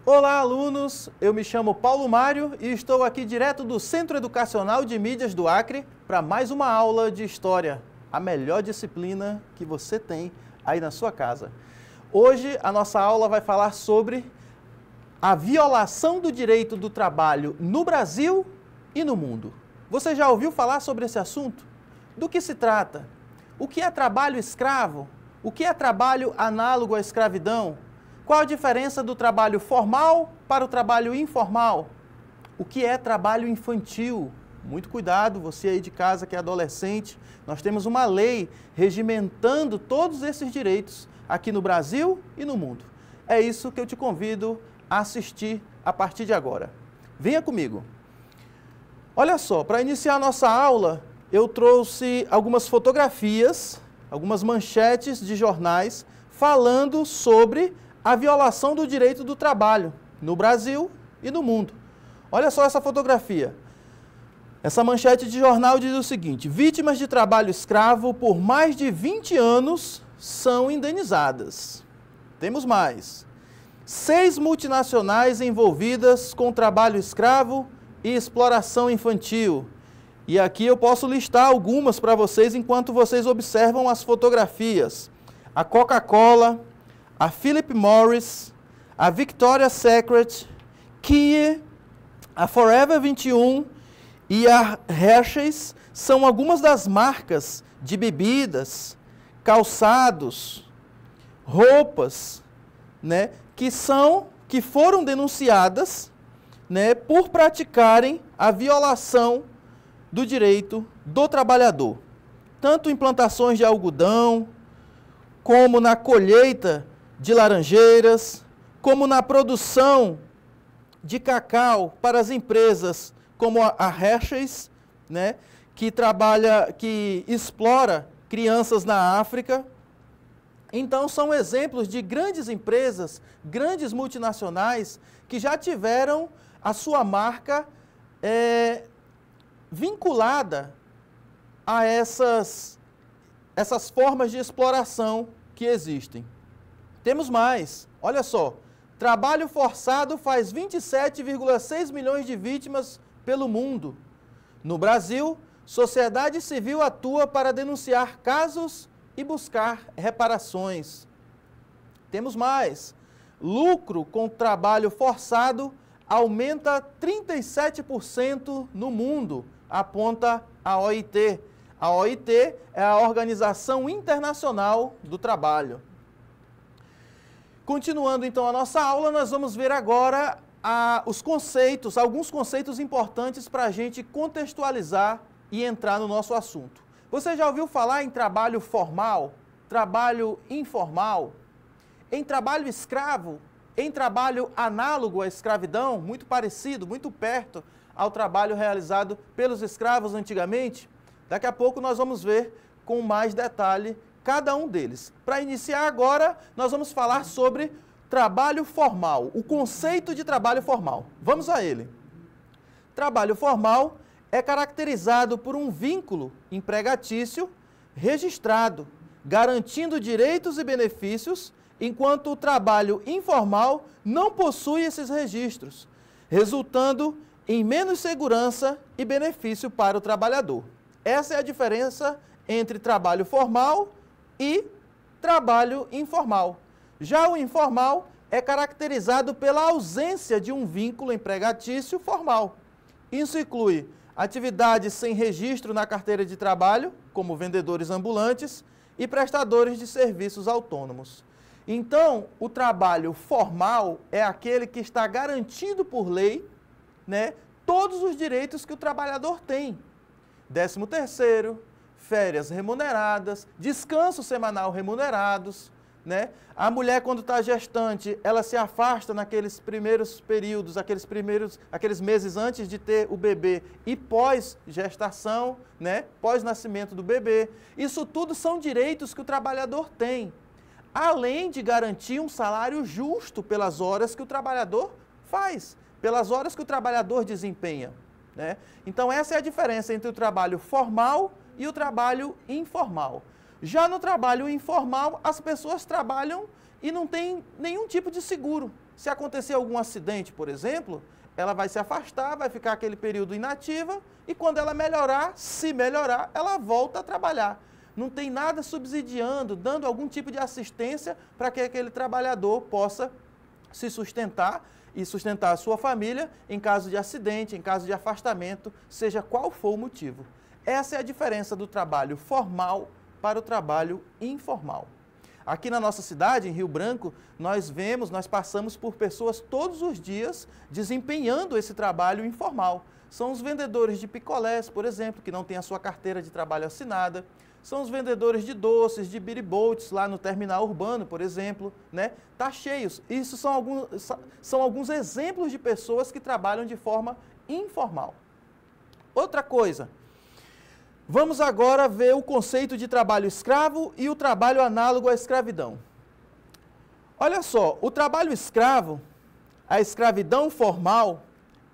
Olá, alunos! Eu me chamo Paulo Mário e estou aqui direto do Centro Educacional de Mídias do Acre para mais uma aula de História, a melhor disciplina que você tem aí na sua casa. Hoje a nossa aula vai falar sobre a violação do direito do trabalho no Brasil e no mundo. Você já ouviu falar sobre esse assunto? Do que se trata? O que é trabalho escravo? O que é trabalho análogo à escravidão? Qual a diferença do trabalho formal para o trabalho informal? O que é trabalho infantil? Muito cuidado, você aí de casa que é adolescente. Nós temos uma lei regimentando todos esses direitos aqui no Brasil e no mundo. É isso que eu te convido a assistir a partir de agora. Venha comigo. Olha só, para iniciar a nossa aula, eu trouxe algumas fotografias, algumas manchetes de jornais falando sobre a violação do direito do trabalho no Brasil e no mundo. Olha só essa fotografia. Essa manchete de jornal diz o seguinte: vítimas de trabalho escravo por mais de 20 anos são indenizadas. Temos mais. 6 multinacionais envolvidas com trabalho escravo e exploração infantil. E aqui eu posso listar algumas para vocês enquanto vocês observam as fotografias. A Coca-Cola, a Philip Morris, a Victoria's Secret, Kia, a Forever 21 e a Hershey's são algumas das marcas de bebidas, calçados, roupas, né, que foram denunciadas, né, por praticarem a violação do direito do trabalhador, tanto em plantações de algodão, como na colheita de laranjeiras, como na produção de cacau para as empresas como a Hershey's, né, que explora crianças na África. Então são exemplos de grandes empresas, grandes multinacionais que já tiveram a sua marca vinculada a essas formas de exploração que existem. Temos mais, olha só, trabalho forçado faz 27,6 milhões de vítimas pelo mundo. No Brasil, sociedade civil atua para denunciar casos e buscar reparações. Temos mais, lucro com trabalho forçado aumenta 37% no mundo, aponta a OIT. A OIT é a Organização Internacional do Trabalho. Continuando então a nossa aula, nós vamos ver agora alguns conceitos importantes para a gente contextualizar e entrar no nosso assunto. Você já ouviu falar em trabalho formal, trabalho informal, em trabalho escravo, em trabalho análogo à escravidão, muito parecido, muito perto ao trabalho realizado pelos escravos antigamente? Daqui a pouco nós vamos ver com mais detalhe cada um deles. Para iniciar agora, nós vamos falar sobre trabalho formal, o conceito de trabalho formal. Vamos a ele. Trabalho formal é caracterizado por um vínculo empregatício registrado, garantindo direitos e benefícios, enquanto o trabalho informal não possui esses registros, resultando em menos segurança e benefício para o trabalhador. Essa é a diferença entre trabalho formal e trabalho informal. Já o informal é caracterizado pela ausência de um vínculo empregatício formal. Isso inclui atividades sem registro na carteira de trabalho, como vendedores ambulantes e prestadores de serviços autônomos. Então, o trabalho formal é aquele que está garantido por lei, né, todos os direitos que o trabalhador tem. 13º, férias remuneradas, descanso semanal remunerados, né? A mulher, quando está gestante, ela se afasta naqueles primeiros períodos, aqueles meses antes de ter o bebê e pós-gestação, né? Pós-nascimento do bebê. Isso tudo são direitos que o trabalhador tem, além de garantir um salário justo pelas horas que o trabalhador faz, pelas horas que o trabalhador desempenha, né? Então essa é a diferença entre o trabalho formal e o trabalho informal. Já no trabalho informal, as pessoas trabalham e não tem nenhum tipo de seguro. Se acontecer algum acidente, por exemplo, ela vai se afastar, vai ficar aquele período inativa e quando ela melhorar, se melhorar, ela volta a trabalhar. Não tem nada subsidiando, dando algum tipo de assistência para que aquele trabalhador possa se sustentar e sustentar a sua família em caso de acidente, em caso de afastamento, seja qual for o motivo. Essa é a diferença do trabalho formal para o trabalho informal. Aqui na nossa cidade, em Rio Branco, nós passamos por pessoas todos os dias desempenhando esse trabalho informal. São os vendedores de picolés, por exemplo, que não têm a sua carteira de trabalho assinada. São os vendedores de doces, de biriboltes, lá no terminal urbano, por exemplo, né? Tá cheios. Isso são alguns exemplos de pessoas que trabalham de forma informal. Outra coisa, vamos agora ver o conceito de trabalho escravo e o trabalho análogo à escravidão. Olha só, o trabalho escravo, a escravidão formal,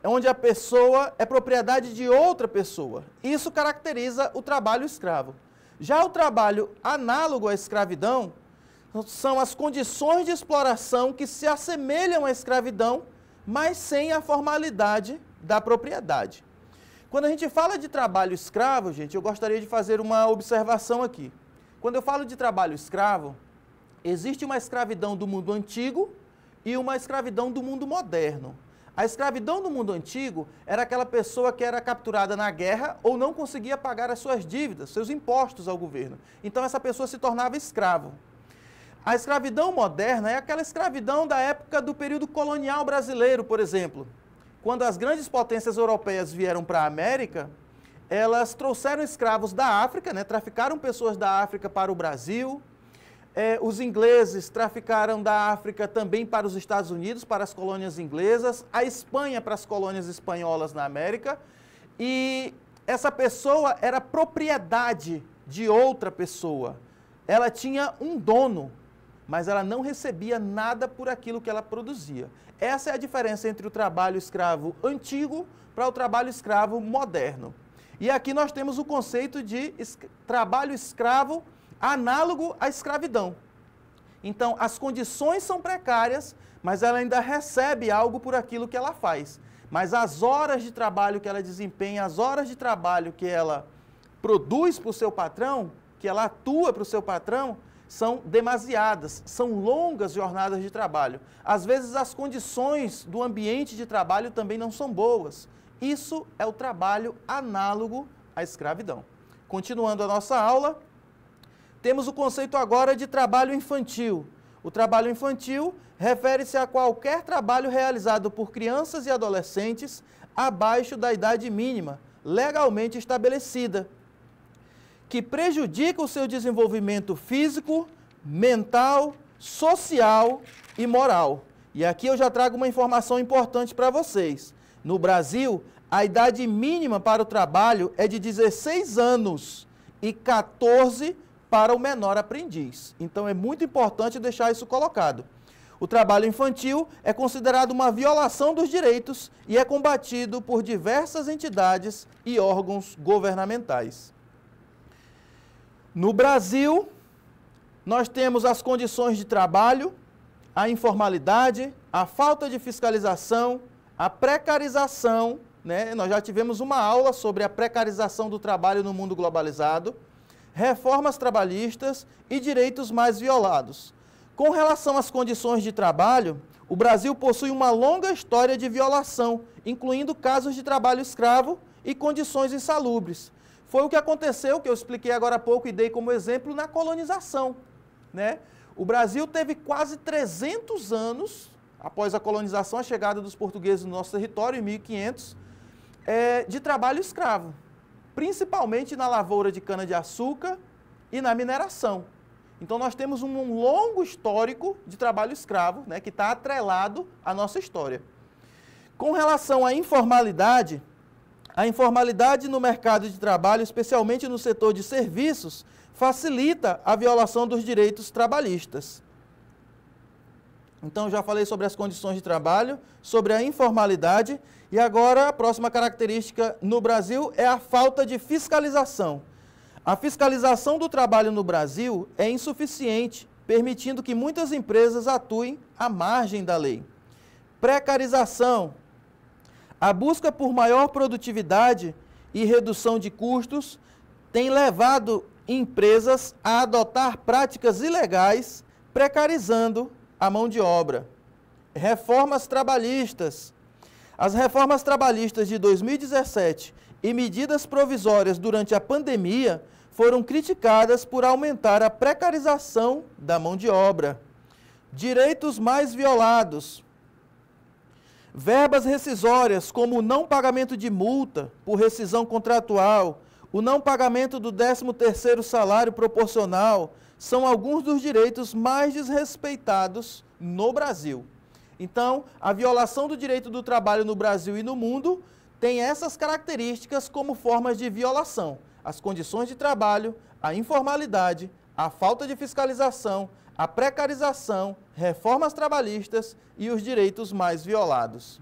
é onde a pessoa é propriedade de outra pessoa. Isso caracteriza o trabalho escravo. Já o trabalho análogo à escravidão são as condições de exploração que se assemelham à escravidão, mas sem a formalidade da propriedade. Quando a gente fala de trabalho escravo, gente, eu gostaria de fazer uma observação aqui. Quando eu falo de trabalho escravo, existe uma escravidão do mundo antigo e uma escravidão do mundo moderno. A escravidão do mundo antigo era aquela pessoa que era capturada na guerra ou não conseguia pagar as suas dívidas, seus impostos ao governo. Então essa pessoa se tornava escravo. A escravidão moderna é aquela escravidão da época do período colonial brasileiro, por exemplo. Quando as grandes potências europeias vieram para a América, elas trouxeram escravos da África, né, traficaram pessoas da África para o Brasil. Os ingleses traficaram da África também para os Estados Unidos, para as colônias inglesas, a Espanha para as colônias espanholas na América, e essa pessoa era propriedade de outra pessoa. Ela tinha um dono, mas ela não recebia nada por aquilo que ela produzia. Essa é a diferença entre o trabalho escravo antigo para o trabalho escravo moderno. E aqui nós temos o conceito de trabalho escravo análogo à escravidão. Então, as condições são precárias, mas ela ainda recebe algo por aquilo que ela faz. Mas as horas de trabalho que ela desempenha, as horas de trabalho que ela produz para o seu patrão, que ela atua para o seu patrão, são demasiadas, são longas jornadas de trabalho. Às vezes as condições do ambiente de trabalho também não são boas. Isso é o trabalho análogo à escravidão. Continuando a nossa aula, temos o conceito agora de trabalho infantil. O trabalho infantil refere-se a qualquer trabalho realizado por crianças e adolescentes abaixo da idade mínima, legalmente estabelecida, que prejudica o seu desenvolvimento físico, mental, social e moral. E aqui eu já trago uma informação importante para vocês. No Brasil, a idade mínima para o trabalho é de 16 anos e 14 para o menor aprendiz. Então é muito importante deixar isso colocado. O trabalho infantil é considerado uma violação dos direitos e é combatido por diversas entidades e órgãos governamentais. No Brasil, nós temos as condições de trabalho, a informalidade, a falta de fiscalização, a precarização, né? Nós já tivemos uma aula sobre a precarização do trabalho no mundo globalizado, reformas trabalhistas e direitos mais violados. Com relação às condições de trabalho, o Brasil possui uma longa história de violação, incluindo casos de trabalho escravo e condições insalubres. Foi o que aconteceu, que eu expliquei agora há pouco e dei como exemplo, na colonização, né? O Brasil teve quase 300 anos, após a colonização, a chegada dos portugueses no nosso território, em 1500, de trabalho escravo, principalmente na lavoura de cana-de-açúcar e na mineração. Então, nós temos um longo histórico de trabalho escravo, né, que está atrelado à nossa história. Com relação à informalidade, a informalidade no mercado de trabalho, especialmente no setor de serviços, facilita a violação dos direitos trabalhistas. Então, já falei sobre as condições de trabalho, sobre a informalidade, e agora a próxima característica no Brasil é a falta de fiscalização. A fiscalização do trabalho no Brasil é insuficiente, permitindo que muitas empresas atuem à margem da lei. Precarização. A busca por maior produtividade e redução de custos tem levado empresas a adotar práticas ilegais, precarizando a mão de obra. Reformas trabalhistas. As reformas trabalhistas de 2017 e medidas provisórias durante a pandemia foram criticadas por aumentar a precarização da mão de obra. Direitos mais violados. Verbas rescisórias, como o não pagamento de multa por rescisão contratual, o não pagamento do 13º salário proporcional, são alguns dos direitos mais desrespeitados no Brasil. Então, a violação do direito do trabalho no Brasil e no mundo tem essas características como formas de violação: as condições de trabalho, a informalidade, a falta de fiscalização, a precarização, reformas trabalhistas e os direitos mais violados.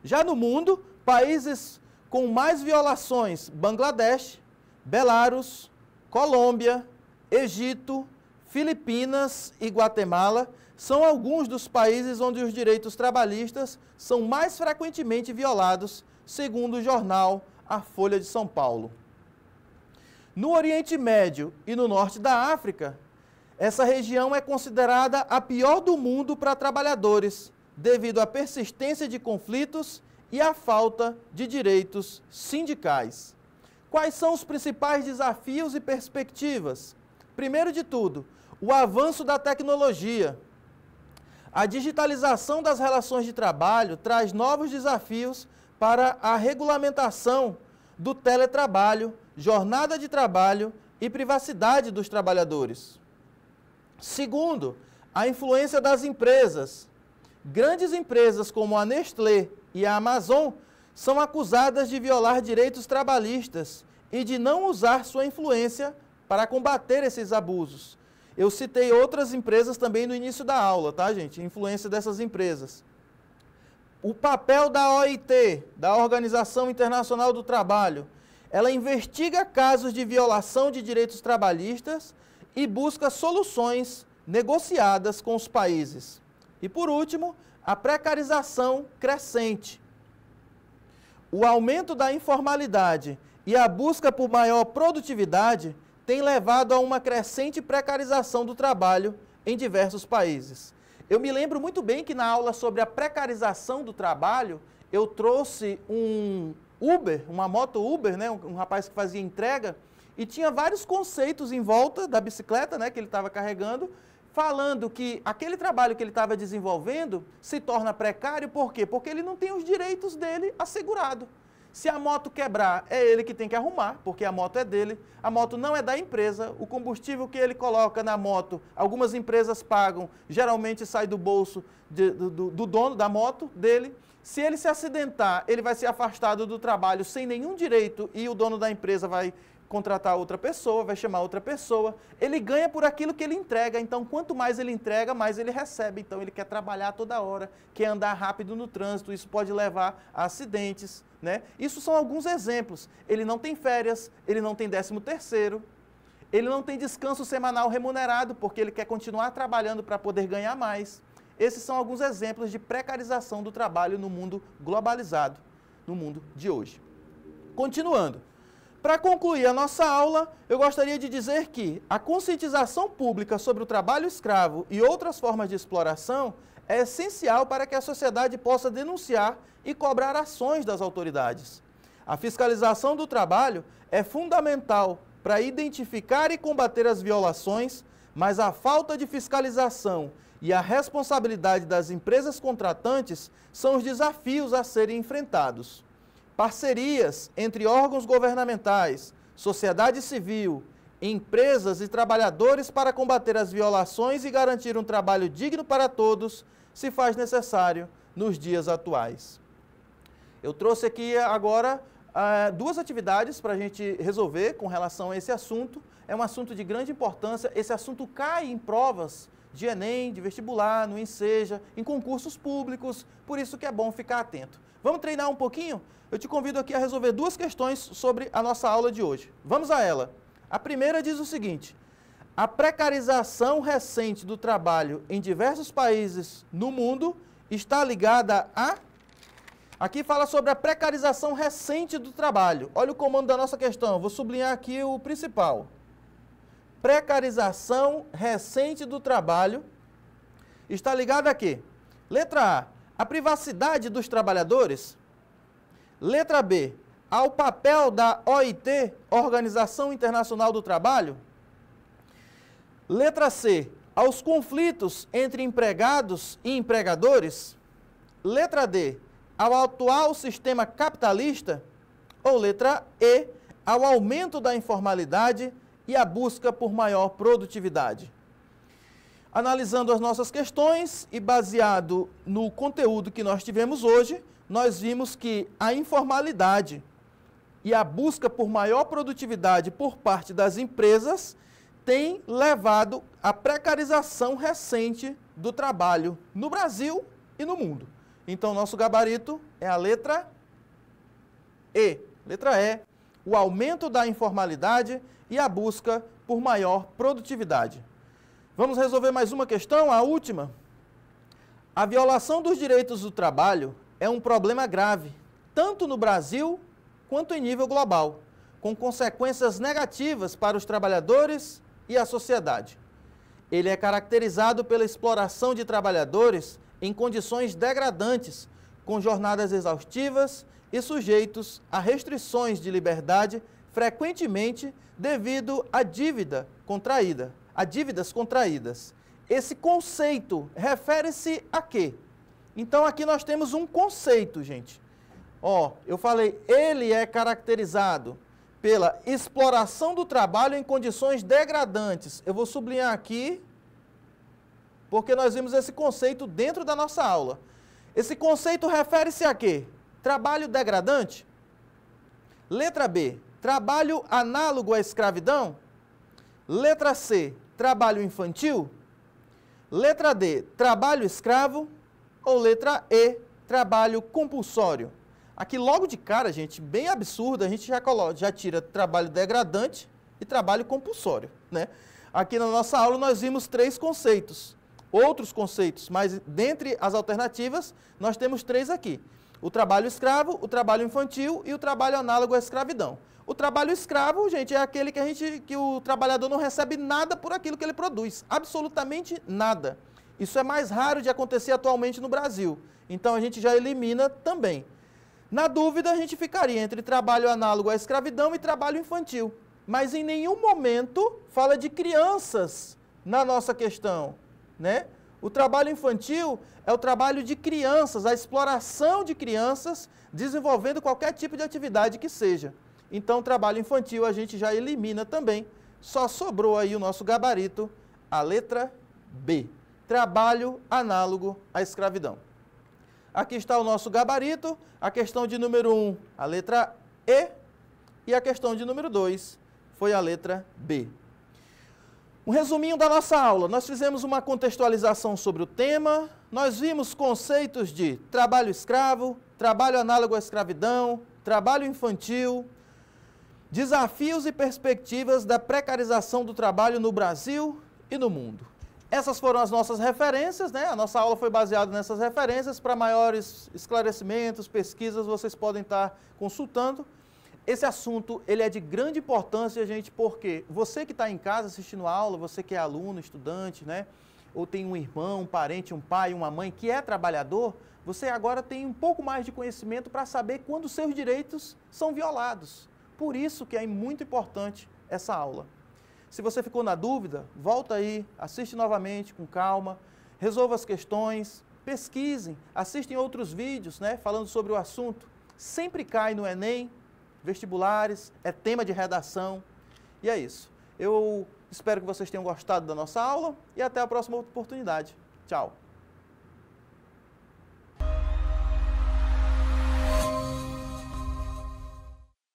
Já no mundo, países com mais violações: Bangladesh, Belarus, Colômbia, Egito, Filipinas e Guatemala, são alguns dos países onde os direitos trabalhistas são mais frequentemente violados, segundo o jornal A Folha de São Paulo. No Oriente Médio e no norte da África, essa região é considerada a pior do mundo para trabalhadores, devido à persistência de conflitos e à falta de direitos sindicais. Quais são os principais desafios e perspectivas? Primeiro de tudo, o avanço da tecnologia. A digitalização das relações de trabalho traz novos desafios para a regulamentação do teletrabalho, jornada de trabalho e privacidade dos trabalhadores. Segundo, a influência das empresas. Grandes empresas como a Nestlé e a Amazon são acusadas de violar direitos trabalhistas e de não usar sua influência para combater esses abusos. Eu citei outras empresas também no início da aula, tá, gente? Influência dessas empresas. O papel da OIT, da Organização Internacional do Trabalho, ela investiga casos de violação de direitos trabalhistas e busca soluções negociadas com os países. E, por último, a precarização crescente. O aumento da informalidade e a busca por maior produtividade tem levado a uma crescente precarização do trabalho em diversos países. Eu me lembro muito bem que na aula sobre a precarização do trabalho, eu trouxe um Uber, uma moto Uber, né, um rapaz que fazia entrega, e tinha vários conceitos em volta da bicicleta, né, que ele estava carregando, falando que aquele trabalho que ele estava desenvolvendo se torna precário, por quê? Porque ele não tem os direitos dele assegurados. Se a moto quebrar, é ele que tem que arrumar, porque a moto é dele, a moto não é da empresa, o combustível que ele coloca na moto, algumas empresas pagam, geralmente sai do bolso do dono da moto, dele. Se ele se acidentar, ele vai ser afastado do trabalho sem nenhum direito e o dono da empresa vai contratar outra pessoa, vai chamar outra pessoa. Ele ganha por aquilo que ele entrega, então quanto mais ele entrega, mais ele recebe. Então ele quer trabalhar toda hora, quer andar rápido no trânsito, isso pode levar a acidentes, né? Isso são alguns exemplos. Ele não tem férias, ele não tem 13º, ele não tem descanso semanal remunerado, porque ele quer continuar trabalhando para poder ganhar mais. Esses são alguns exemplos de precarização do trabalho no mundo globalizado, no mundo de hoje. Continuando. Para concluir a nossa aula, eu gostaria de dizer que a conscientização pública sobre o trabalho escravo e outras formas de exploração é essencial para que a sociedade possa denunciar e cobrar ações das autoridades. A fiscalização do trabalho é fundamental para identificar e combater as violações, mas a falta de fiscalização e a responsabilidade das empresas contratantes são os desafios a serem enfrentados. Parcerias entre órgãos governamentais, sociedade civil, empresas e trabalhadores para combater as violações e garantir um trabalho digno para todos se faz necessário nos dias atuais. Eu trouxe aqui agora duas atividades para a gente resolver com relação a esse assunto. É um assunto de grande importância, esse assunto cai em provas de Enem, de vestibular, no Enseja, em concursos públicos, por isso que é bom ficar atento. Vamos treinar um pouquinho? Eu te convido aqui a resolver duas questões sobre a nossa aula de hoje. Vamos a ela. A primeira diz o seguinte: a precarização recente do trabalho em diversos países no mundo está ligada a... Aqui fala sobre a precarização recente do trabalho. Olha o comando da nossa questão, vou sublinhar aqui o principal. Precarização recente do trabalho está ligada a quê? Letra A privacidade dos trabalhadores. Letra B, ao papel da OIT, Organização Internacional do Trabalho. Letra C, aos conflitos entre empregados e empregadores. Letra D, ao atual sistema capitalista. Ou letra E, ao aumento da informalidade e a busca por maior produtividade. Analisando as nossas questões e baseado no conteúdo que nós tivemos hoje, nós vimos que a informalidade e a busca por maior produtividade por parte das empresas tem levado à precarização recente do trabalho no Brasil e no mundo. Então, nosso gabarito é a letra E. Letra E, o aumento da informalidade e a busca por maior produtividade. Vamos resolver mais uma questão, a última. A violação dos direitos do trabalho é um problema grave, tanto no Brasil quanto em nível global, com consequências negativas para os trabalhadores e a sociedade. Ele é caracterizado pela exploração de trabalhadores em condições degradantes, com jornadas exaustivas e sujeitos a restrições de liberdade, frequentemente devido à dívidas contraídas. Esse conceito refere-se a quê? Então, aqui nós temos um conceito, gente. Eu falei, ele é caracterizado pela exploração do trabalho em condições degradantes. Eu vou sublinhar aqui, porque nós vimos esse conceito dentro da nossa aula. Esse conceito refere-se a quê? Trabalho degradante? Letra B, trabalho análogo à escravidão? Letra C, trabalho infantil? Letra D, trabalho escravo? Ou letra E, trabalho compulsório? Aqui logo de cara, gente, bem absurdo, a gente já tira trabalho degradante e trabalho compulsório, né? Aqui na nossa aula nós vimos 3 conceitos, outros conceitos, mas dentre as alternativas nós temos 3 aqui. O trabalho escravo, o trabalho infantil e o trabalho análogo à escravidão. O trabalho escravo, gente, é aquele que o trabalhador não recebe nada por aquilo que ele produz, absolutamente nada. Isso é mais raro de acontecer atualmente no Brasil, então a gente já elimina também. Na dúvida, a gente ficaria entre trabalho análogo à escravidão e trabalho infantil. Mas em nenhum momento fala de crianças na nossa questão, né? O trabalho infantil é o trabalho de crianças, a exploração de crianças desenvolvendo qualquer tipo de atividade que seja. Então, o trabalho infantil a gente já elimina também. Só sobrou aí o nosso gabarito, a letra B. Trabalho análogo à escravidão. Aqui está o nosso gabarito, a questão de número 1, a letra E, e a questão de número 2 foi a letra B. Um resuminho da nossa aula, nós fizemos uma contextualização sobre o tema, nós vimos conceitos de trabalho escravo, trabalho análogo à escravidão, trabalho infantil, desafios e perspectivas da precarização do trabalho no Brasil e no mundo. Essas foram as nossas referências, né? A nossa aula foi baseada nessas referências. Para maiores esclarecimentos, pesquisas, vocês podem estar consultando. Esse assunto ele é de grande importância, gente, porque você que está em casa assistindo a aula, você que é aluno, estudante, né? Ou tem um irmão, um parente, um pai, uma mãe que é trabalhador, você agora tem um pouco mais de conhecimento para saber quando os seus direitos são violados. Por isso que é muito importante essa aula. Se você ficou na dúvida, volta aí, assiste novamente com calma, resolva as questões, pesquisem, assistem outros vídeos, né, falando sobre o assunto. Sempre cai no Enem, vestibulares, é tema de redação. E é isso. Eu espero que vocês tenham gostado da nossa aula e até a próxima oportunidade. Tchau!